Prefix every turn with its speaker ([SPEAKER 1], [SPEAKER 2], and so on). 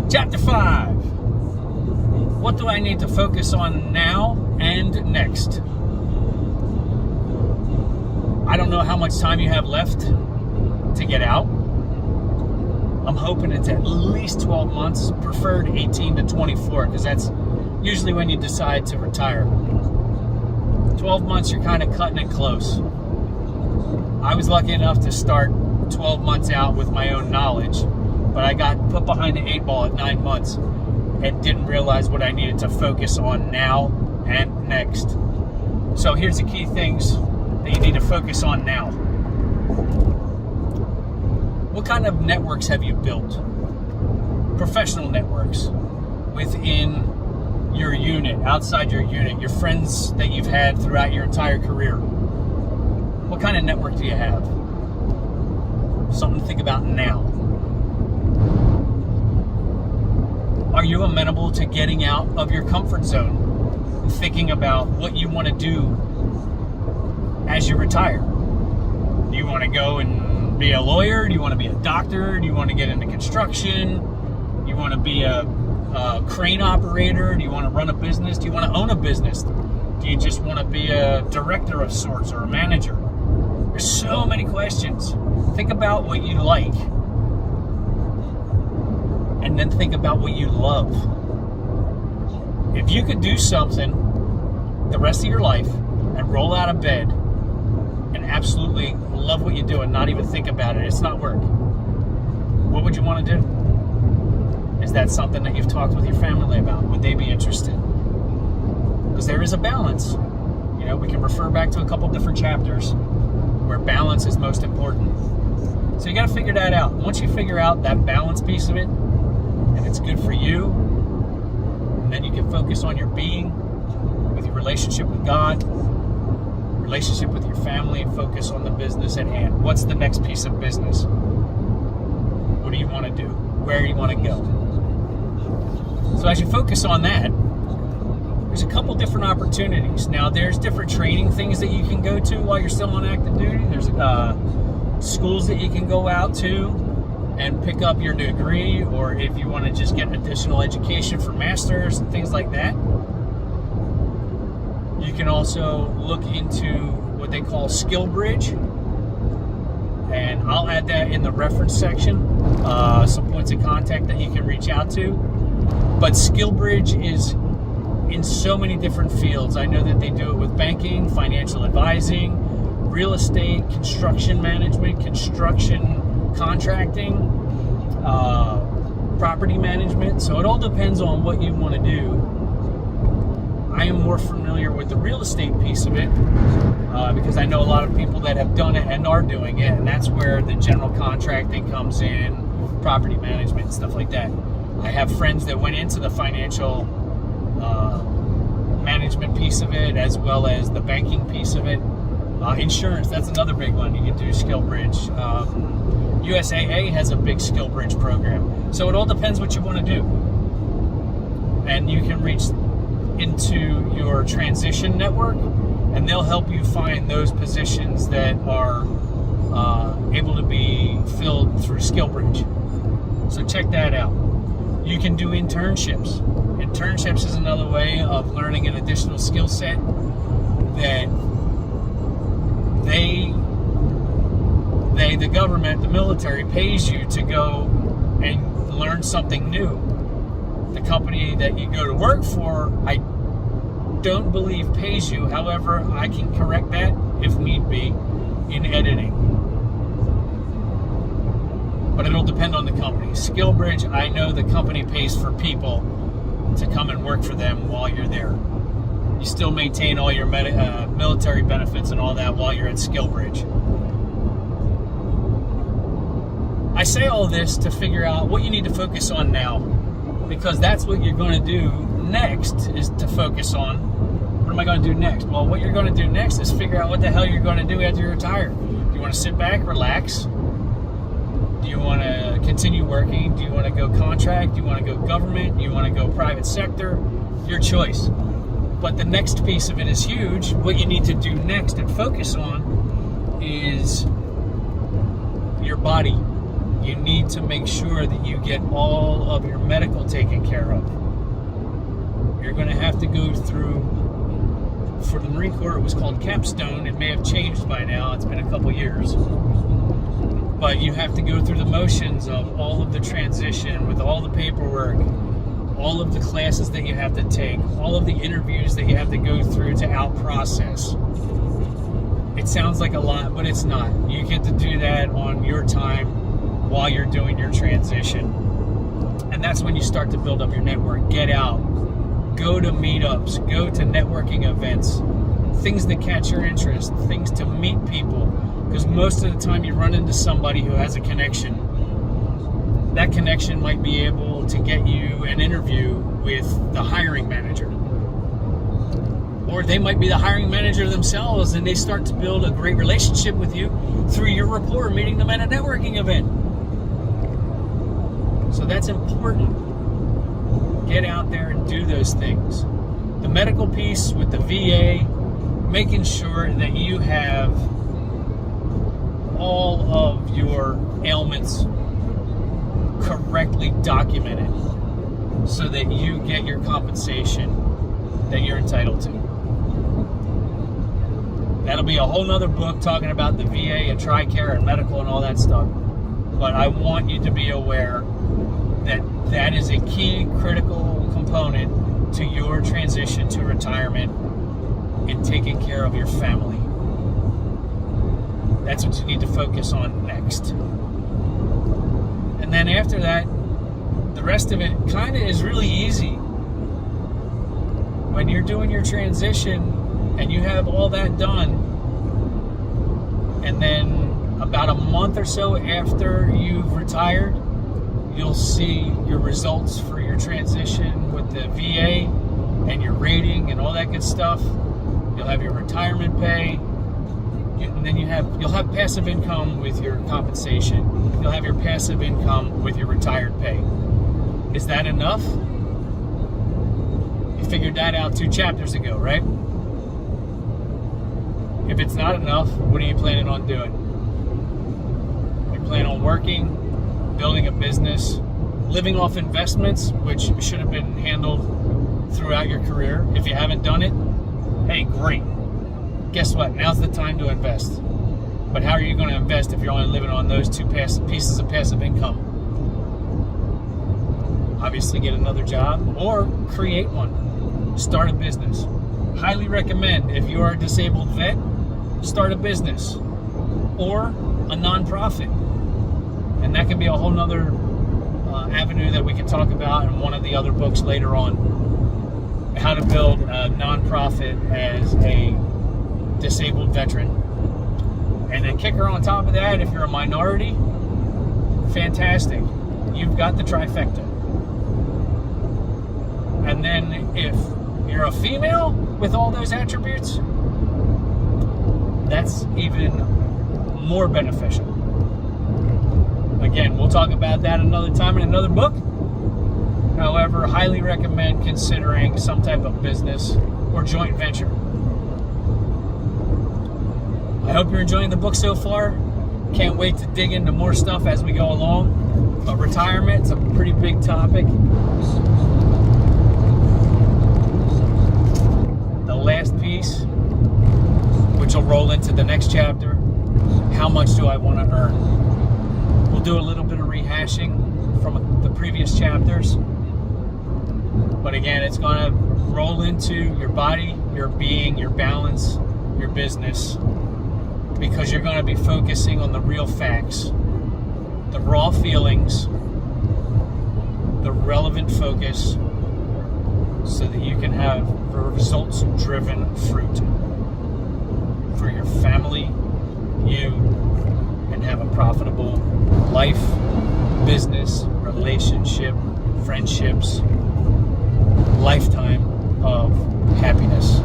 [SPEAKER 1] Chapter 5. What do I need to focus on now and next? I don't know how much time you have left to get out. I'm hoping it's at least 12 months, preferred 18 to 24, because that's usually when you decide to retire. 12 months, you're kind of cutting it close. I was lucky enough to start 12 months out with my own knowledge, but I got put behind the 8 ball at 9 months and didn't realize what I needed to focus on now and next. So here's the key things that you need to focus on now. What kind of networks have you built? Professional networks within your unit, outside your unit, your friends that you've had throughout your entire career. What kind of network do you have? Something to think about now. Are you amenable to getting out of your comfort zone and thinking about what you want to do as you retire? Do you want to go and be a lawyer? Do you want to be a doctor? Do you want to get into construction? Do you want to be a crane operator? Do you want to run a business? Do you want to own a business? Do you just want to be a director of sorts or a manager? There's so many questions. Think about what you like, and then think about what you love. If you could do something the rest of your life and roll out of bed and absolutely love what you do and not even think about it, it's not work, what would you want to do? Is that something that you've talked with your family about? Would they be interested? Because there is a balance. You know, we can refer back to a couple different chapters where balance is most important. So you got to figure that out. Once you figure out that balance piece of it, and it's good for you, and then you can focus on your being, with your relationship with God, relationship with your family, and focus on the business at hand. What's the next piece of business? What do you want to do? Where do you want to go? So as you focus on that, there's a couple different opportunities. Now, there's different training things that you can go to while you're still on active duty. There's schools that you can go out to and pick up your degree, or if you want to just get additional education for masters and things like that. You can also look into what they call SkillBridge, and I'll add that in the reference section, some points of contact that you can reach out to. But SkillBridge is in so many different fields. I know that they do it with banking, financial advising, real estate, construction management, construction contracting, property management. So it all depends on what you want to do. I am more familiar with the real estate piece of it because I know a lot of people that have done it and are doing it, and that's where the general contracting comes in, property management and stuff like that. I have friends that went into the financial management piece of it, as well as the banking piece of it. Insurance, that's another big one. You can do SkillBridge. USAA has a big SkillBridge program. So it all depends what you want to do. And you can reach into your transition network, and they'll help you find those positions that are able to be filled through SkillBridge. So check that out. You can do internships. Internships is another way of learning an additional skill set that the government, the military, pays you to go and learn something new. The company that you go to work for, I don't believe pays you. However, I can correct that if need be in editing. But it'll depend on the company. SkillBridge, I know the company pays for people to come and work for them while you're there. You still maintain all your military benefits and all that while you're at SkillBridge. I say all this to figure out what you need to focus on now, because that's what you're going to do next, is to focus on what am I going to do next? Well, what you're going to do next is figure out what the hell you're going to do after you retire. Do you want to sit back, relax? Do you want to continue working? Do you want to go contract? Do you want to go government? Do you want to go private sector? Your choice. But the next piece of it is huge. What you need to do next and focus on is your body. You need to make sure that you get all of your medical taken care of. You're going to have to go through, for the Marine Corps, it was called Capstone. It may have changed by now. It's been a couple years. But you have to go through the motions of all of the transition with all the paperwork, all of the classes that you have to take, all of the interviews that you have to go through to out-process. It sounds like a lot, but it's not. You get to do that on your time while you're doing your transition. And that's when you start to build up your network. Get out. Go to meetups. Go to networking events. Things that catch your interest. Things to meet people. Because most of the time you run into somebody who has a connection. That connection might be able to get you an interview with the hiring manager. Or they might be the hiring manager themselves, and they start to build a great relationship with you through your rapport, meeting them at a networking event. So that's important. Get out there and do those things. The medical piece with the VA, making sure that you have all of your ailments correctly documented so that you get your compensation that you're entitled to. That'll be a whole nother book talking about the VA and TRICARE and medical and all that stuff. But I want you to be aware that that is a key critical component to your transition to retirement and taking care of your family. That's what you need to focus on next. And then after that, the rest of it kind of is really easy. When you're doing your transition and you have all that done, and then about a month or so after you've retired, you'll see your results for your transition with the VA and your rating and all that good stuff. You'll have your retirement pay, and then you'll have passive income with your compensation. You'll have your passive income with your retired pay. Is that enough? You figured that out 2 chapters ago, right? If it's not enough, what are you planning on doing? You plan on working, building a business, living off investments, which should have been handled throughout your career. If you haven't done it, hey, great. Guess what? Now's the time to invest. But how are you going to invest if you're only living on those 2 pieces of passive income? Obviously, get another job or create one. Start a business. Highly recommend, if you are a disabled vet, start a business or a nonprofit. And that can be a whole nother avenue that we can talk about in one of the other books later on. How to build a nonprofit as a disabled veteran. And then kicker on top of that, if you're a minority, fantastic. You've got the trifecta. And then if you're a female with all those attributes, that's even more beneficial. Again, we'll talk about that another time in another book. However, highly recommend considering some type of business or joint venture. I hope you're enjoying the book so far. Can't wait to dig into more stuff as we go along. But retirement's a pretty big topic. The last piece, which will roll into the next chapter, how much do I want to earn? We'll do a little bit of rehashing from the previous chapters. But again, it's going to roll into your body, your being, your balance, your business, because you're going to be focusing on the real facts, the raw feelings, the relevant focus, so that you can have results-driven fruit for your family, you, and have a profitable life, business, relationship, friendships, lifetime of happiness.